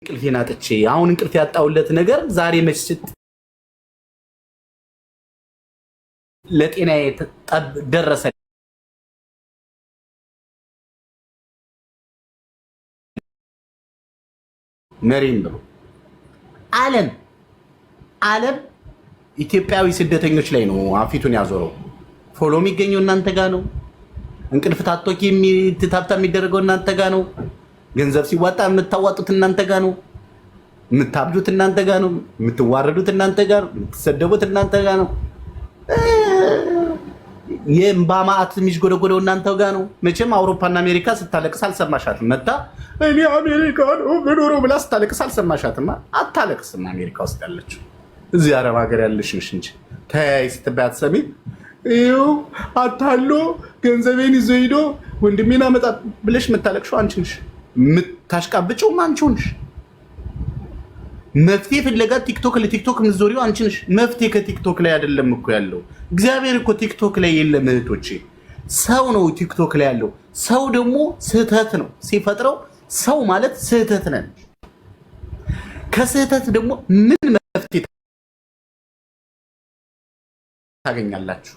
እንቅልፌን አጥቼ አሁን እንቅልፍ ያጣውለት ነገር ዛሬ መስጭት ለጤናዬ ደረሰ። መሪም ብሎ ዓለም ኢትዮጵያዊ ስደተኞች ላይ ነው አፊቱን ያዞረው። ፎሎ የሚገኘው እናንተ ጋር ነው። እንቅልፍ ታጥቶክ የሚታብታ የሚደረገው እናንተ ጋር ነው። ገንዘብ ሲዋጣ የምታዋጡት እናንተ ጋር ነው። የምታብዱት እናንተ ጋር ነው። የምትዋረዱት እናንተ ጋር፣ የምትሰደቡት እናንተ ጋር ነው። የእምባ ማዕት የሚጎደጎደው እናንተ ጋር ነው። መቼም አውሮፓና አሜሪካ ስታለቅስ አልሰማሻትም። መታ እኔ አሜሪካ ነው ብኖሮ ብላ ስታለቅስ አልሰማሻትም። አታለቅስም አሜሪካ ውስጥ ያለችው እዚህ አረብ ሀገር ያለሽ ነሽ እንጂ ተያይ ስትባይ አትሰሚም። ይኸው አታሎ ገንዘቤን ይዞ ሄዶ ወንድሜን አመጣ ብለሽ የምታለቅሽው አንቺ ነሽ። የምታሽቃብጪውም አንቺ ነሽ። መፍትሄ ፍለጋ ቲክቶክ ለቲክቶክ ምዞሪው አንቺ ነሽ። መፍትሄ ከቲክቶክ ላይ አይደለም እኮ ያለው። እግዚአብሔር እኮ ቲክቶክ ላይ የለም እህቶቼ። ሰው ነው ቲክቶክ ላይ ያለው። ሰው ደግሞ ስህተት ነው ሲፈጥረው። ሰው ማለት ስህተት ነን። ከስህተት ደግሞ ምን መፍትሄ ታገኛላችሁ?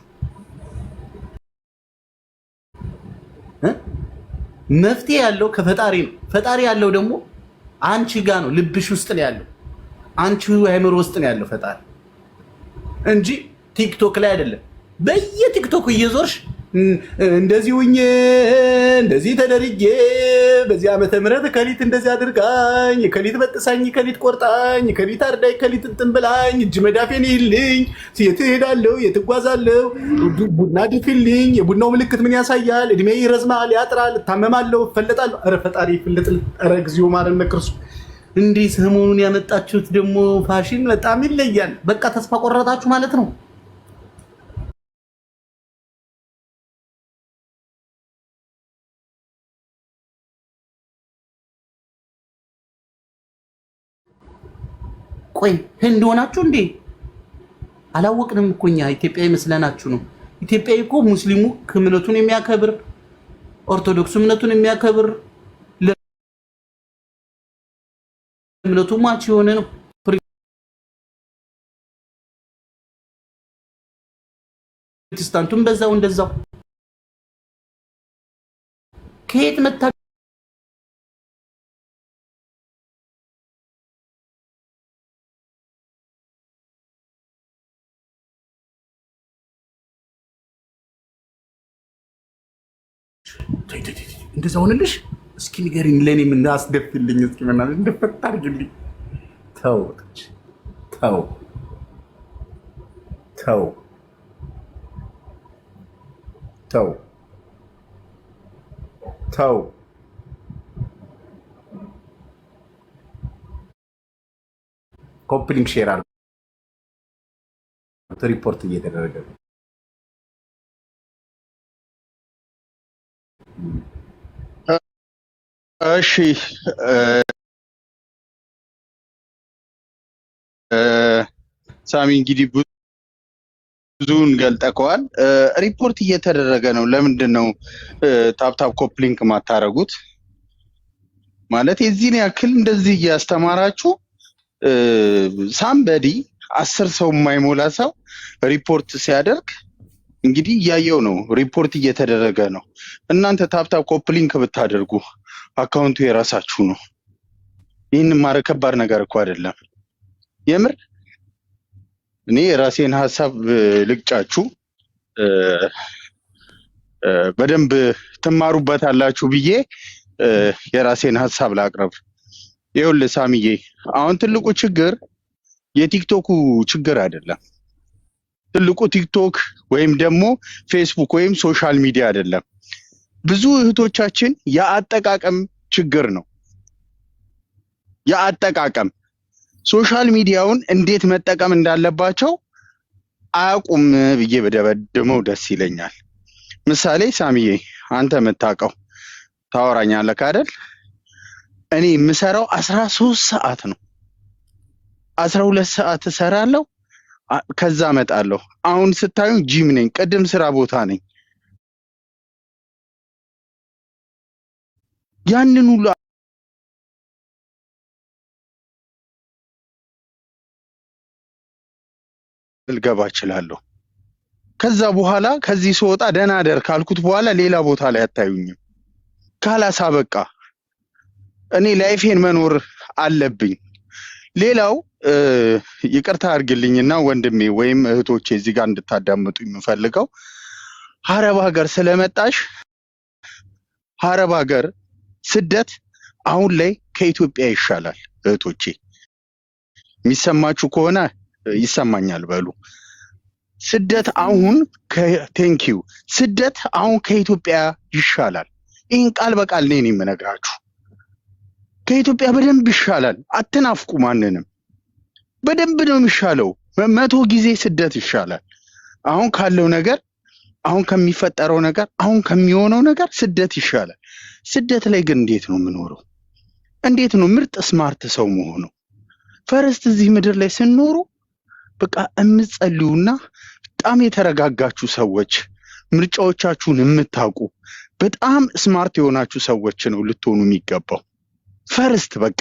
መፍትሄ ያለው ከፈጣሪ ነው። ፈጣሪ ያለው ደግሞ አንቺ ጋር ነው፣ ልብሽ ውስጥ ነው ያለው። አንቺ አይምሮ ውስጥ ነው ያለው ፈጣሪ እንጂ ቲክቶክ ላይ አይደለም። በየቲክቶክ እየዞርሽ እንደዚህ ሁኜ እንደዚህ ተደርጌ በዚህ ዓመተ ምህረት ከሊት እንደዚህ አድርጋኝ፣ ከሊት በጥሳኝ፣ ከሊት ቆርጣኝ፣ ከሊት አርዳኝ፣ ከሊት እንትን ብላኝ፣ እጅ መዳፌን ይልኝ፣ የት እሄዳለሁ፣ የት እጓዛለሁ፣ ቡና ድፊልኝ፣ የቡናው ምልክት ምን ያሳያል፣ እድሜ ይረዝማል፣ ያጥራል፣ እታመማለሁ፣ እፈለጣለሁ። ኧረ ፈጣሪ ይፍለጥል። ኧረ እግዚኦ ማረነ ክርስቶስ። እንዲህ ሰሞኑን ያመጣችሁት ደግሞ ፋሽን በጣም ይለያል። በቃ ተስፋ ቆረጣችሁ ማለት ነው። ቆይ ህንድ ሆናችሁ እንዴ? አላወቅንም እኮ እኛ ኢትዮጵያዊ መስለናችሁ ነው። ኢትዮጵያዊ እኮ ሙስሊሙ እምነቱን የሚያከብር፣ ኦርቶዶክሱ እምነቱን የሚያከብር፣ ለእምነቱ ማች የሆነ ነው። ፕሮቴስታንቱም በዛው እንደዛው። ከየት መታ እንደዛ ሆነልሽ? እስኪ ንገሪኝ፣ ለኔ ምን አስደፍልኝ፣ እስኪ ምን እንደፈታ አድርግልኝ። ተው ተው ተው ተው ተው። ኮፕሊንግ ሼር አድርጉ። ሪፖርት እየተደረገ ነው። እሺ ሳሚ እንግዲህ ብዙውን ገልጠከዋል። ሪፖርት እየተደረገ ነው። ለምንድን ነው ታፕታፕ ኮፕሊንክ ማታረጉት? ማለት የዚህን ያክል እንደዚህ እያስተማራችሁ ሳምበዲ 10 ሰው የማይሞላ ሰው ሪፖርት ሲያደርግ እንግዲህ እያየው ነው። ሪፖርት እየተደረገ ነው። እናንተ ታፕታፕ ኮፕሊንክ ብታደርጉ አካውንቱ የራሳችሁ ነው። ይህንን ማድረግ ከባድ ነገር እኮ አይደለም። የምር እኔ የራሴን ሀሳብ ልቅጫችሁ በደንብ ትማሩበታላችሁ ብዬ የራሴን ሀሳብ ላቅርብ። ይኸውልህ ሳሚዬ፣ አሁን ትልቁ ችግር የቲክቶኩ ችግር አይደለም። ትልቁ ቲክቶክ ወይም ደግሞ ፌስቡክ ወይም ሶሻል ሚዲያ አይደለም። ብዙ እህቶቻችን የአጠቃቀም ችግር ነው። የአጠቃቀም ሶሻል ሚዲያውን እንዴት መጠቀም እንዳለባቸው አያውቁም ብዬ በደበድመው ደስ ይለኛል። ምሳሌ ሳሚዬ፣ አንተ የምታውቀው ታወራኛለህ አይደል? እኔ የምሰራው 13 ሰዓት ነው። 12 ሰዓት እሰራለሁ፣ ከዛ እመጣለሁ። አሁን ስታዩ ጂም ነኝ፣ ቅድም ስራ ቦታ ነኝ። ያንን ሁሉ ልገባ እችላለሁ። ከዛ በኋላ ከዚህ ስወጣ ደህና አደር ካልኩት በኋላ ሌላ ቦታ ላይ አታዩኝም። ካላሳ በቃ እኔ ላይፌን መኖር አለብኝ። ሌላው ይቅርታ አድርግልኝና ወንድሜ ወይም እህቶቼ እዚህ ጋር እንድታዳምጡ የምፈልገው ሀረብ ሀገር ስለመጣሽ ሀረብ ሀገር ስደት አሁን ላይ ከኢትዮጵያ ይሻላል። እህቶቼ የሚሰማችሁ ከሆነ ይሰማኛል በሉ። ስደት አሁን ቴንኪው ስደት አሁን ከኢትዮጵያ ይሻላል። ይህን ቃል በቃል እኔ የምነግራችሁ ከኢትዮጵያ በደንብ ይሻላል። አትናፍቁ ማንንም። በደንብ ነው የሚሻለው። 100 ጊዜ ስደት ይሻላል። አሁን ካለው ነገር፣ አሁን ከሚፈጠረው ነገር፣ አሁን ከሚሆነው ነገር ስደት ይሻላል። ስደት ላይ ግን እንዴት ነው የምኖረው? እንዴት ነው ምርጥ ስማርት ሰው መሆኑ? ፈረስት እዚህ ምድር ላይ ስንኖሩ በቃ የምትጸልዩና በጣም የተረጋጋችሁ ሰዎች፣ ምርጫዎቻችሁን የምታውቁ በጣም ስማርት የሆናችሁ ሰዎች ነው ልትሆኑ የሚገባው። ፈርስት በቃ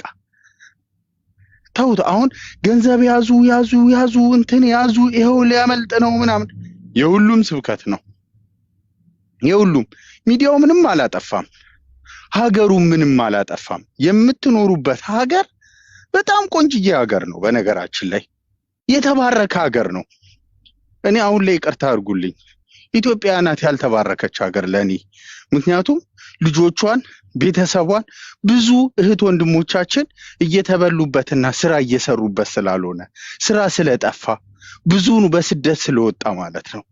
ተውት። አሁን ገንዘብ ያዙ ያዙ ያዙ እንትን ያዙ ይሄው ሊያመልጥ ነው ምናምን የሁሉም ስብከት ነው። የሁሉም ሚዲያው ምንም አላጠፋም፣ ሀገሩ ምንም አላጠፋም። የምትኖሩበት ሀገር በጣም ቆንጅዬ ሀገር ነው። በነገራችን ላይ የተባረከ ሀገር ነው። እኔ አሁን ላይ ይቅርታ አድርጉልኝ ኢትዮጵያ ናት ያልተባረከች ሀገር ለኔ። ምክንያቱም ልጆቿን ቤተሰቧን ብዙ እህት ወንድሞቻችን እየተበሉበትና ስራ እየሰሩበት ስላልሆነ ስራ ስለጠፋ ብዙኑ በስደት ስለወጣ ማለት ነው።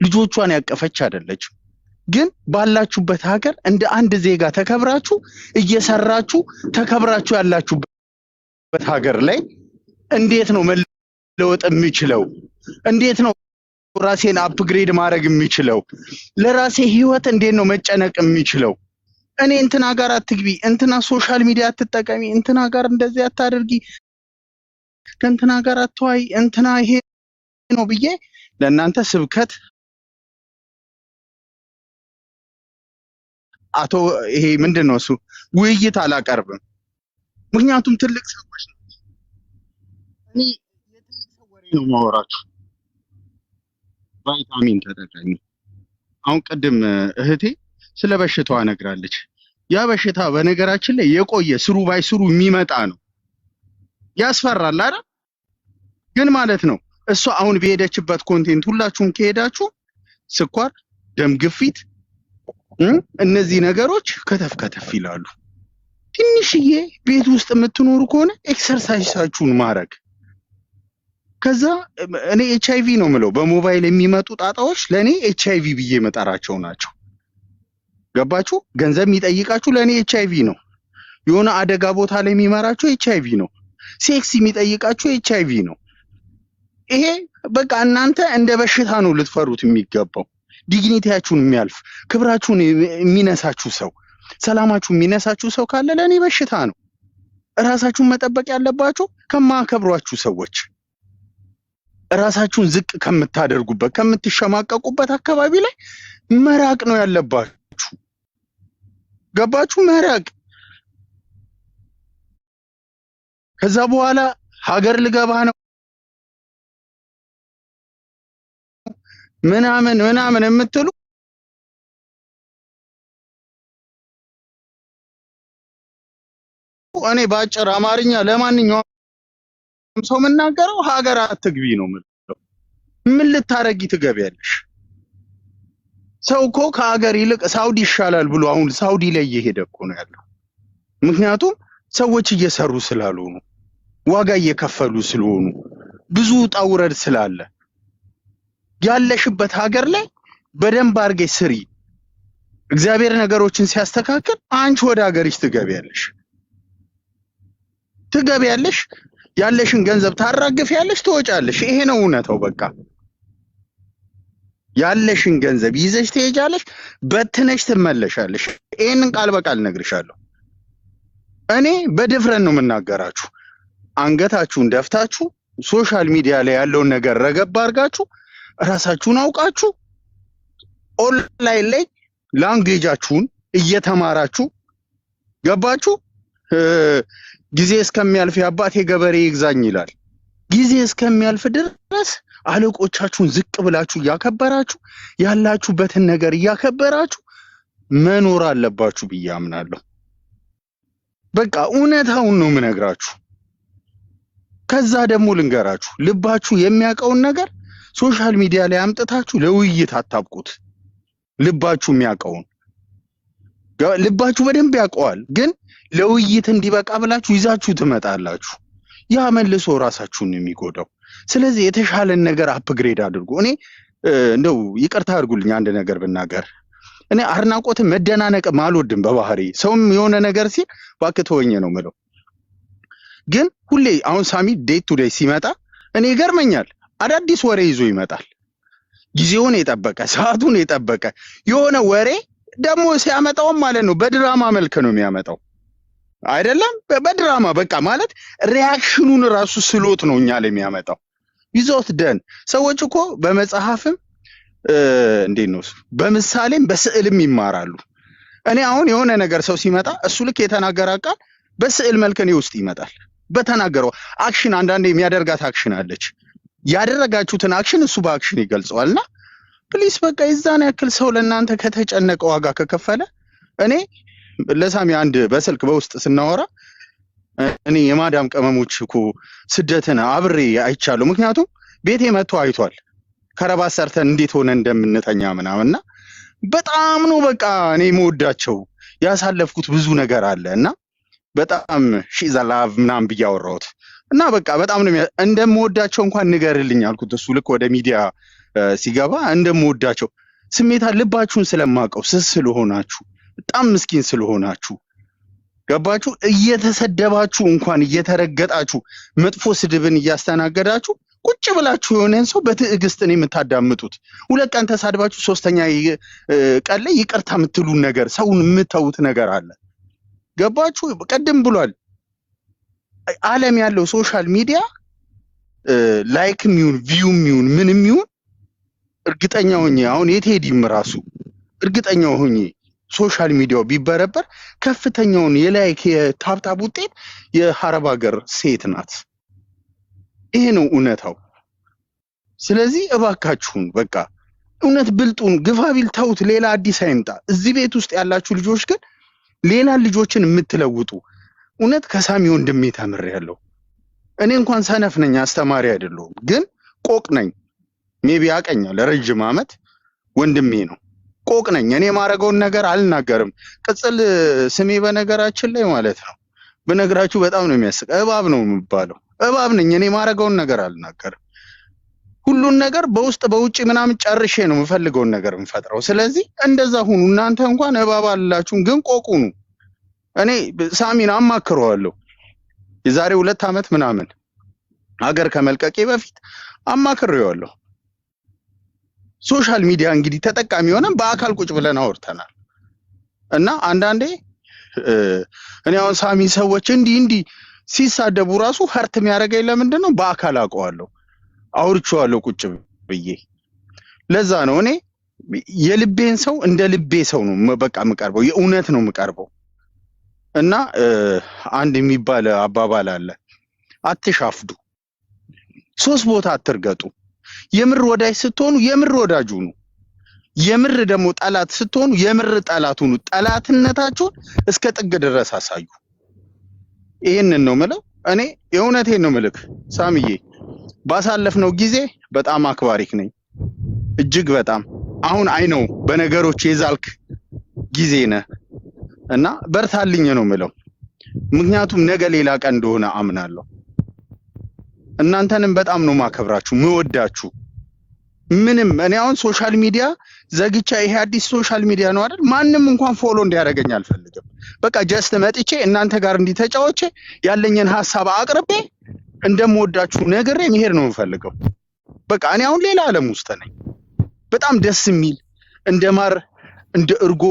ልጆቿን ያቀፈች አይደለችም። ግን ባላችሁበት ሀገር እንደ አንድ ዜጋ ተከብራችሁ እየሰራችሁ ተከብራችሁ ያላችሁበት ሀገር ላይ እንዴት ነው መለወጥ የሚችለው? እንዴት ነው ራሴን አፕግሬድ ማድረግ የሚችለው? ለራሴ ህይወት እንዴት ነው መጨነቅ የሚችለው? እኔ እንትና ጋር አትግቢ፣ እንትና ሶሻል ሚዲያ አትጠቀሚ፣ እንትና ጋር እንደዚህ አታድርጊ፣ ከእንትና ጋር አትዋይ፣ እንትና ይሄ ነው ብዬ ለእናንተ ስብከት አቶ ይሄ ምንድነው እሱ ውይይት አላቀርብም። ምክንያቱም ትልቅ ሰዎች ነው። እኔ የትልቅ ሰው ወሬ ነው ማወራችሁ። ቫይታሚን ተጠቀሚ። አሁን ቅድም እህቴ ስለ በሽታዋ ነግራለች። ያ በሽታ በነገራችን ላይ የቆየ ስሩ ባይ ስሩ የሚመጣ ነው። ያስፈራል አይደል? ግን ማለት ነው እሷ አሁን በሄደችበት ኮንቴንት ሁላችሁም ከሄዳችሁ ስኳር፣ ደም ግፊት እነዚህ ነገሮች ከተፍ ከተፍ ይላሉ። ትንሽዬ ቤት ውስጥ የምትኖሩ ከሆነ ኤክሰርሳይሳችሁን ማድረግ። ከዛ እኔ ኤችአይቪ ነው ምለው በሞባይል የሚመጡ ጣጣዎች ለኔ ኤችአይቪ ብዬ መጠራቸው ናቸው። ገባችሁ? ገንዘብ የሚጠይቃችሁ ለኔ ኤችአይቪ ነው። የሆነ አደጋ ቦታ ላይ የሚመራችሁ ኤችአይቪ ነው። ሴክስ የሚጠይቃችሁ ኤችአይቪ ነው። ይሄ በቃ እናንተ እንደ በሽታ ነው ልትፈሩት የሚገባው። ዲግኒቲያችሁን የሚያልፍ ክብራችሁን የሚነሳችሁ ሰው፣ ሰላማችሁን የሚነሳችሁ ሰው ካለ ለኔ በሽታ ነው። ራሳችሁን መጠበቅ ያለባችሁ ከማከብሯችሁ ሰዎች፣ ራሳችሁን ዝቅ ከምታደርጉበት ከምትሸማቀቁበት አካባቢ ላይ መራቅ ነው ያለባችሁ። ገባችሁ? መራቅ። ከዛ በኋላ ሀገር ልገባ ነው ምናምን ምናምን የምትሉ እኔ በአጭር አማርኛ ለማንኛውም ሰው የምናገረው ሀገር አትግቢ ነው የምለው። ምን ልታረጊ ትገቢያለሽ? ሰው እኮ ከሀገር ይልቅ ሳውዲ ይሻላል ብሎ አሁን ሳውዲ ላይ እየሄደ እኮ ነው ያለው። ምክንያቱም ሰዎች እየሰሩ ስላልሆኑ፣ ዋጋ እየከፈሉ ስለሆኑ፣ ብዙ ውጣ ውረድ ስላለ ያለሽበት ሀገር ላይ በደንብ አድርገሽ ስሪ። እግዚአብሔር ነገሮችን ሲያስተካክል አንቺ ወደ ሀገርሽ ትገቢያለሽ፣ ያለሽን ገንዘብ ታራግፊያለሽ፣ ትወጫለሽ። ይሄ ነው እውነታው። በቃ ያለሽን ገንዘብ ይዘሽ ትሄጃለሽ፣ በትነሽ ትመለሻለሽ። ይሄንን ቃል በቃል እነግርሻለሁ። እኔ በድፍረት ነው የምናገራችሁ። አንገታችሁን ደፍታችሁ ሶሻል ሚዲያ ላይ ያለውን ነገር ረገብ አድርጋችሁ ራሳችሁን አውቃችሁ ኦንላይን ላይ ላንጉዌጃችሁን እየተማራችሁ ገባችሁ? ጊዜ እስከሚያልፍ የአባቴ ገበሬ ይግዛኝ ይላል። ጊዜ እስከሚያልፍ ድረስ አለቆቻችሁን ዝቅ ብላችሁ እያከበራችሁ ያላችሁበትን ነገር እያከበራችሁ መኖር አለባችሁ ብዬ አምናለሁ። በቃ እውነታውን ነው የምነግራችሁ። ከዛ ደግሞ ልንገራችሁ፣ ልባችሁ የሚያውቀውን ነገር ሶሻል ሚዲያ ላይ አምጥታችሁ ለውይይት አታብቁት። ልባችሁ የሚያውቀውን ልባችሁ በደንብ ያውቀዋል፣ ግን ለውይይት እንዲበቃ ብላችሁ ይዛችሁ ትመጣላችሁ። ያ መልሶ ራሳችሁን የሚጎዳው። ስለዚህ የተሻለን ነገር አፕግሬድ አድርጉ። እኔ እንደው ይቅርታ አድርጉልኝ አንድ ነገር ብናገር፣ እኔ አድናቆትን መደናነቅም አልወድም በባህሪ። ሰውም የሆነ ነገር ሲል እባክህ ተወኝ ነው የምለው። ግን ሁሌ አሁን ሳሚ ዴይ ቱ ዴይ ሲመጣ እኔ ይገርመኛል። አዳዲስ ወሬ ይዞ ይመጣል። ጊዜውን የጠበቀ ሰዓቱን የጠበቀ የሆነ ወሬ ደግሞ ሲያመጣውም ማለት ነው በድራማ መልክ ነው የሚያመጣው። አይደለም በድራማ በቃ ማለት ሪያክሽኑን ራሱ ስሎት ነው እኛ ላይ የሚያመጣው። ይዞት ደን ሰዎች እኮ በመጽሐፍም እንዴት ነው በምሳሌም በስዕልም ይማራሉ። እኔ አሁን የሆነ ነገር ሰው ሲመጣ እሱ ልክ የተናገረ ቃል በስዕል መልክ እኔ ውስጥ ይመጣል። በተናገረው አክሽን አንዳንዴ የሚያደርጋት አክሽን አለች። ያደረጋችሁትን አክሽን እሱ በአክሽን ይገልጸዋልና ፕሊስ በቃ የዛን ያክል ሰው ለእናንተ ከተጨነቀ ዋጋ ከከፈለ እኔ ለሳሚ አንድ በስልክ በውስጥ ስናወራ እኔ የማዳም ቅመሞች እኮ ስደትን አብሬ አይቻለሁ። ምክንያቱም ቤቴ መጥቶ አይቷል ከረባት ሰርተን እንዴት ሆነ እንደምንተኛ ምናምንና በጣም ነው በቃ እኔ የምወዳቸው ያሳለፍኩት ብዙ ነገር አለ እና በጣም ሺዛ ላቭ ምናምን ብዬ አወራሁት እና በቃ በጣም ነው እንደምወዳቸው እንኳን ንገርልኝ አልኩት። እሱ ልክ ወደ ሚዲያ ሲገባ እንደምወዳቸው ስሜታ ልባችሁን ስለማቀው ስስ ስለሆናችሁ በጣም ምስኪን ስለሆናችሁ ገባችሁ። እየተሰደባችሁ እንኳን እየተረገጣችሁ መጥፎ ስድብን እያስተናገዳችሁ ቁጭ ብላችሁ የሆነን ሰው በትዕግስት ነው የምታዳምጡት። ሁለት ቀን ተሳድባችሁ ሶስተኛ ቀን ላይ ይቅርታ የምትሉን ነገር ሰውን የምተውት ነገር አለ። ገባችሁ። ቀደም ብሏል ዓለም ያለው ሶሻል ሚዲያ ላይክም ይሁን ቪውም ይሁን ምንም ይሁን እርግጠኛ ሆኜ አሁን የቴዲም ራሱ እርግጠኛ ሆኜ ሶሻል ሚዲያው ቢበረበር ከፍተኛውን የላይክ የታፕታፕ ውጤት የሐረብ ሀገር ሴት ናት። ይሄ ነው እውነታው። ስለዚህ እባካችሁን በቃ እውነት ብልጡን ግፋቢል ተውት፣ ሌላ አዲስ አይምጣ። እዚህ ቤት ውስጥ ያላችሁ ልጆች ግን ሌላ ልጆችን የምትለውጡ እውነት ከሳሚ ወንድሜ ተምሬያለሁ። እኔ እንኳን ሰነፍ ነኝ አስተማሪ አይደለሁም፣ ግን ቆቅ ነኝ። ሜቢ ያቀኛል ረጅም ዓመት ወንድሜ ነው። ቆቅ ነኝ። እኔ የማረገውን ነገር አልናገርም። ቅጽል ስሜ በነገራችን ላይ ማለት ነው በነገራችሁ በጣም ነው የሚያስቅ። እባብ ነው የሚባለው። እባብ ነኝ። እኔ የማረገውን ነገር አልናገርም። ሁሉን ነገር በውስጥ በውጭ ምናምን ጨርሼ ነው የምፈልገውን ነገር የምፈጥረው። ስለዚህ እንደዛ ሁኑ። እናንተ እንኳን እባብ አላችሁም፣ ግን ቆቅ ሁኑ። እኔ ሳሚን አማክረዋለሁ የዛሬ 2 ዓመት ምናምን ሀገር ከመልቀቄ በፊት አማክሬዋለሁ። ሶሻል ሚዲያ እንግዲህ ተጠቃሚ ሆነን በአካል ቁጭ ብለን አውርተናል እና አንዳንዴ እኔ አሁን ሳሚ ሰዎች እንዲህ ሲሳደቡ ራሱ ሀርት የሚያደርገኝ ለምንድን ነው? በአካል አውቀዋለሁ፣ አውርቼዋለሁ ቁጭ ብዬ። ለዛ ነው እኔ የልቤን ሰው እንደ ልቤ ሰው ነው በቃ የምቀርበው፣ የእውነት ነው የምቀርበው። እና አንድ የሚባል አባባል አለ፣ አትሻፍዱ፣ 3 ቦታ አትርገጡ። የምር ወዳጅ ስትሆኑ የምር ወዳጅ ሁኑ። የምር ደግሞ ጠላት ስትሆኑ የምር ጠላት ሁኑ። ጠላትነታችሁን እስከ ጥግ ድረስ አሳዩ። ይሄንን ነው ምለው። እኔ የእውነቴን ነው ምልክ ሳሚዬ፣ ባሳለፍነው ጊዜ በጣም አክባሪክ ነኝ እጅግ በጣም። አሁን አይ ነው በነገሮች የዛልክ ጊዜ ነህ እና በርታልኝ ነው ምለው። ምክንያቱም ነገ ሌላ ቀን እንደሆነ አምናለሁ። እናንተንም በጣም ነው ማከብራችሁ ምወዳችሁ። ምንም እኔ አሁን ሶሻል ሚዲያ ዘግቻ ይሄ አዲስ ሶሻል ሚዲያ ነው አይደል? ማንም እንኳን ፎሎ እንዲያደርገኝ አልፈልግም። በቃ ጀስት መጥቼ እናንተ ጋር እንዲተጫወቼ ያለኝን ሐሳብ አቅርቤ እንደምወዳችሁ ነግሬ መሄድ ነው የምፈልገው። በቃ እኔ አሁን ሌላ ዓለም ውስጥ ነኝ። በጣም ደስ የሚል እንደ ማር እንደ እርጎ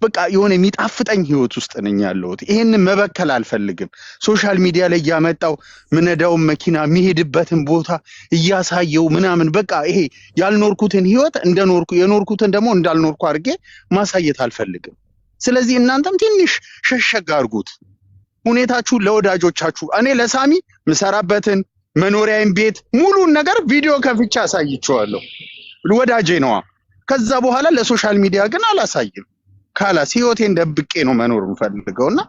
በቃ የሆነ የሚጣፍጠኝ ህይወት ውስጥ ነኝ ያለሁት። ይሄንን መበከል አልፈልግም። ሶሻል ሚዲያ ላይ ያመጣው ምነዳውን መኪና የሚሄድበትን ቦታ እያሳየው ምናምን በቃ ይሄ ያልኖርኩትን ህይወት እንደኖርኩ የኖርኩትን ደግሞ እንዳልኖርኩ አድርጌ ማሳየት አልፈልግም። ስለዚህ እናንተም ትንሽ ሸሸግ አድርጉት ሁኔታችሁን ለወዳጆቻችሁ። እኔ ለሳሚ ምሰራበትን መኖሪያዬን ቤት ሙሉን ነገር ቪዲዮ ከፍቼ አሳይቼዋለሁ። ወዳጄ ነዋ። ከዛ በኋላ ለሶሻል ሚዲያ ግን አላሳይም። ካላስ ህይወቴን ደብቄ ነው መኖር የምፈልገውና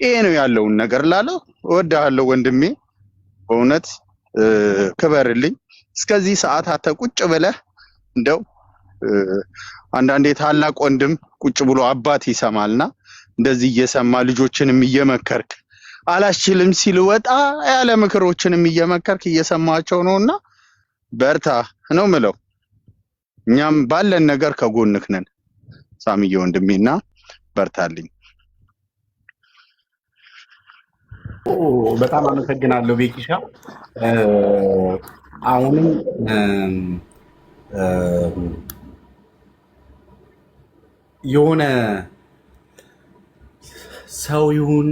ይሄ ነው ያለውን ነገር ላለው እወድሃለሁ ወንድሜ፣ በእውነት ክበርልኝ። እስከዚህ ሰዓት አተ ቁጭ ብለህ እንደው አንዳንዴ ታላቅ ወንድም ቁጭ ብሎ አባት ይሰማልና እንደዚህ እየሰማ ልጆችንም እየመከርክ አላስችልም ሲል ወጣ ያለ ምክሮችንም እየመከርክ እየሰማቸው ነውና በርታ ነው ምለው። እኛም ባለን ነገር ከጎንክ ነን ሳሚዬ ወንድሜና በርታልኝ። በጣም አመሰግናለሁ ቤኪሻ። አሁንም የሆነ ሰው ይሁን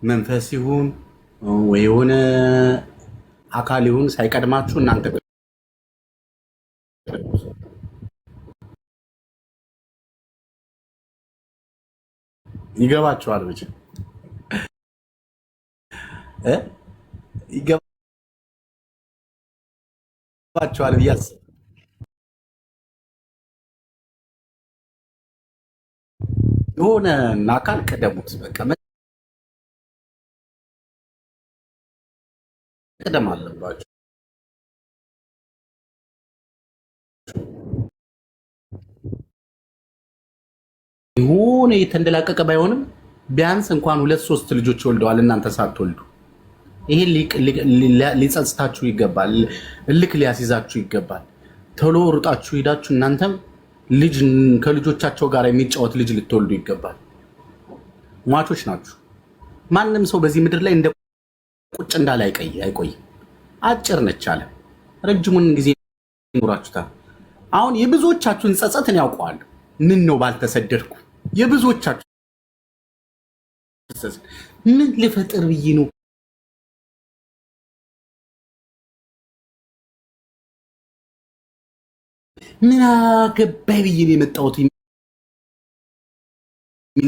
መንፈስ ይሁን ወይ የሆነ አካል ይሁን ሳይቀድማችሁ እናንተ ይገባችኋል ብቻ ይገባችኋል ብያስ የሆነ አካል ቀደሙት። በቃ መቅደም አለባችሁ። የሆነ የተንደላቀቀ ባይሆንም ቢያንስ እንኳን 2-3 ልጆች ወልደዋል እናንተ ሳትወልዱ። ይሄ ሊጸጽታችሁ ይገባል። እልክ ሊያስይዛችሁ ይገባል። ቶሎ ሩጣችሁ ሄዳችሁ እናንተም ልጅ ከልጆቻቸው ጋር የሚጫወት ልጅ ልትወልዱ ይገባል። ሟቾች ናችሁ። ማንም ሰው በዚህ ምድር ላይ እንደ ቁጭ እንዳለ አይቆይም። አጭር ነች አለ። ረጅሙን ጊዜ ይኖራችሁታል። አሁን የብዙዎቻችሁን ጸጸትን ያውቀዋል። ምን ነው ባልተሰደድኩ? የብዙዎቻችሁ ምን ልፈጥር ብዬ ነው? ምን አገባኝ ብዬ ነው የመጣሁት የሚል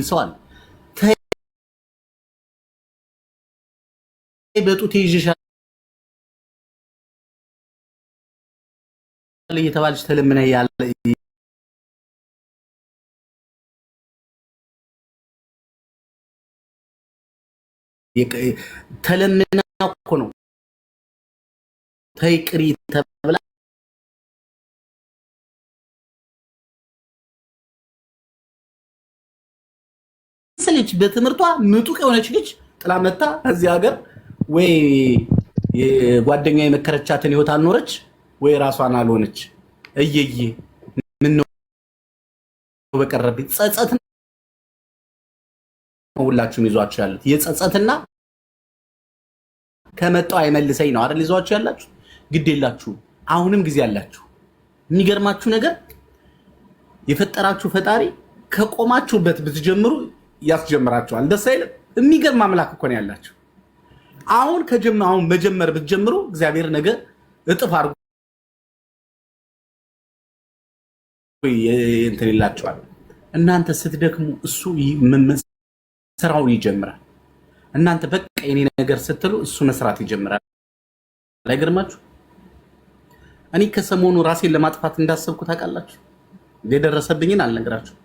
ሰው አለ። በጡቴ ይዤሻለሁ እየተባለች ተለምና ያለ ተለምና እኮ ነው ተይ ቅሪ ተብላ ልጅ በትምህርቷ ምጡቅ የሆነች ልጅ ጥላ መታ እዚህ ሀገር ወይ ጓደኛ የመከረቻትን ህይወት አልኖረች ወይ ራሷን አልሆነች። እየየ ምን ነው በቀረብኝ ጸጸት ነው ሁላችሁም ይዟችሁ ያሉት የጸጸትና ከመጣው አይመልሰኝ ነው አይደል? ይዟችሁ ያላችሁ ግድ የላችሁ። አሁንም ጊዜ አላችሁ። የሚገርማችሁ ነገር የፈጠራችሁ ፈጣሪ ከቆማችሁበት ብትጀምሩ ያስጀምራችኋል። ደስ አይልም? የሚገርም አምላክ እኮ ነው ያላችሁ። አሁን መጀመር ብትጀምሩ እግዚአብሔር ነገ እጥፍ አድርጎ እንትን ይላችኋል። እናንተ ስትደክሙ እሱ ስራውን ይጀምራል። እናንተ በቃ የኔ ነገር ስትሉ እሱ መስራት ይጀምራል። አይገርማችሁ? እኔ ከሰሞኑ ራሴን ለማጥፋት እንዳሰብኩ ታውቃላችሁ። የደረሰብኝን አልነግራችሁ፣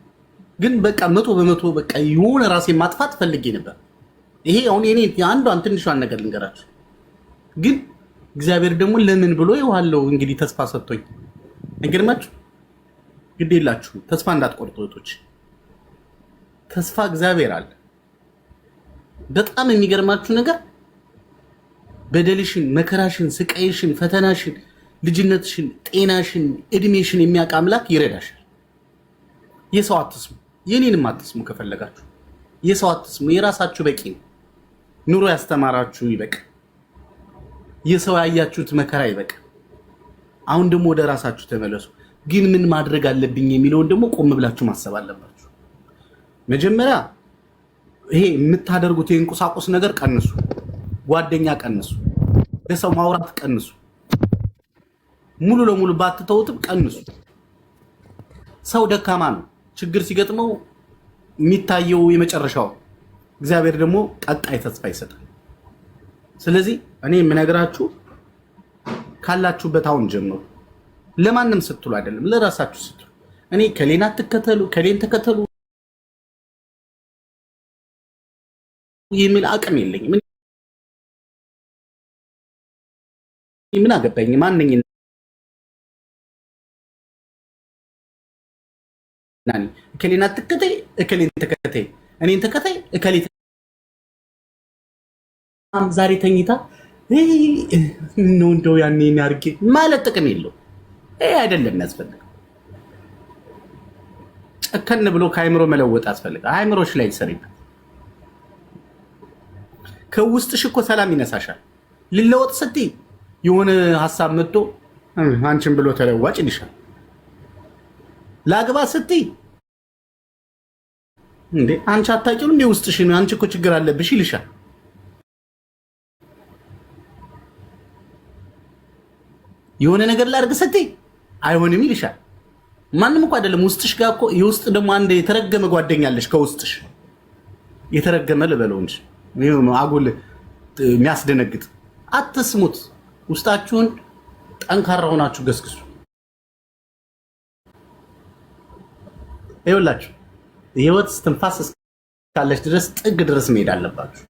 ግን በቃ 100% በቃ የሆነ ራሴን ማጥፋት ፈልጌ ነበር። ይሄ አሁን የኔ አንዷን ትንሿን ነገር ልንገራችሁ። ግን እግዚአብሔር ደግሞ ለምን ብሎ ይዋለው እንግዲህ ተስፋ ሰጥቶኝ። አይገርማችሁ? ግድ የላችሁ ተስፋ እንዳትቆርጡ እህቶች። ተስፋ እግዚአብሔር አለ። በጣም የሚገርማችሁ ነገር በደልሽን፣ መከራሽን፣ ስቃይሽን፣ ፈተናሽን፣ ልጅነትሽን፣ ጤናሽን፣ እድሜሽን የሚያውቅ አምላክ ይረዳሻል። የሰው አትስሙ፣ የኔንም አትስሙ። ከፈለጋችሁ የሰው አትስሙ። የራሳችሁ በቂ ነው። ኑሮ ያስተማራችሁ ይበቃ። የሰው ያያችሁት መከራ ይበቃ። አሁን ደግሞ ወደ ራሳችሁ ተመለሱ። ግን ምን ማድረግ አለብኝ የሚለውን ደግሞ ቆም ብላችሁ ማሰብ አለባችሁ። መጀመሪያ ይሄ የምታደርጉት የእንቁሳቁስ ነገር ቀንሱ። ጓደኛ ቀንሱ። ለሰው ማውራት ቀንሱ። ሙሉ ለሙሉ ባትተውትም ቀንሱ። ሰው ደካማ ነው። ችግር ሲገጥመው የሚታየው የመጨረሻው፣ እግዚአብሔር ደግሞ ቀጣይ ተስፋ ይሰጣል። ስለዚህ እኔ የምነግራችሁ ካላችሁበት አሁን ጀምሩ። ለማንም ስትሉ አይደለም፣ ለራሳችሁ ስትሉ። እኔ ከሌን አትከተሉ ከሌን ተከተሉ የሚል አቅም የለኝም። ምን አገባኝ? ማንኝ ናኒ ከሌን አትከተይ ከሌን ተከተይ እኔን ተከተይ ከሌን ዛሬ ተኝታ ነው እንደው ያኔ ያርጌ ማለት ጥቅም የለው። ይሄ አይደለም የሚያስፈልገው። ጨከን ብሎ ከአይምሮ መለወጥ ያስፈልጋል። አይምሮሽ ላይ ሰሪበት። ከውስጥሽ እኮ ሰላም ይነሳሻል። ልለወጥ ስትይ የሆነ ሐሳብ መጥቶ አንቺን ብሎ ተለዋጭ ይልሻል። ላግባ ስትይ እንዴ አንቺ አታውቂውም እንዴ ውስጥሽን አንቺ እኮ ችግር አለብሽ ይልሻል። የሆነ ነገር ላድርግ ስትይ አይሆንም ይልሻል። ማንም እኮ አይደለም ውስጥሽ ጋር እኮ የውስጥ ደግሞ አንድ የተረገመ ጓደኛለሽ ከውስጥሽ የተረገመ ልበለው እንጂ አጉል የሚያስደነግጥ አትስሙት። ውስጣችሁን ጠንካራ ሆናችሁ ገስግሱ። ይኸውላችሁ የህይወት ትንፋስ እስካለች ድረስ ጥግ ድረስ መሄድ አለባችሁ።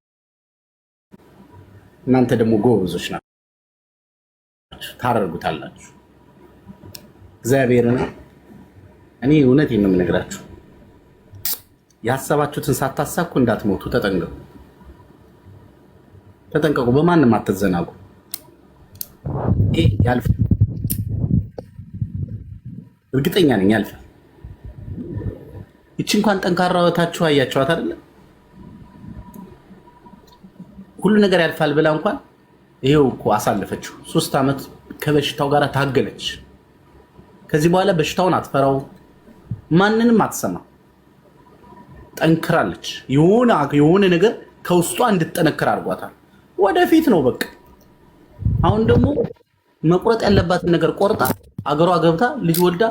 እናንተ ደግሞ ጎበዞች ናችሁ፣ ታደርጉታላችሁ። እግዚአብሔርን እኔ እውነቴን ነው የምነግራችሁ። ያሰባችሁትን ሳታሳኩ እንዳትሞቱ ተጠንቀቁ፣ ተጠንቀቁ። በማንም አትዘናጉ። ይሄ ያልፋል፣ እርግጠኛ ነኝ ያልፋል። ይቺ እንኳን ጠንካራታችሁ አያችኋት አይደለ? ሁሉ ነገር ያልፋል ብላ እንኳን ይሄው እኮ አሳለፈችው። 3 ዓመት ከበሽታው ጋር ታገለች። ከዚህ በኋላ በሽታውን አትፈራው፣ ማንንም አትሰማ። ጠንክራለች። የሆነ ነገር ከውስጧ እንድትጠነክር አድርጓታል። ወደፊት ነው በቃ። አሁን ደግሞ መቁረጥ ያለባትን ነገር ቆርጣ አገሯ ገብታ ልጅ ወልዳ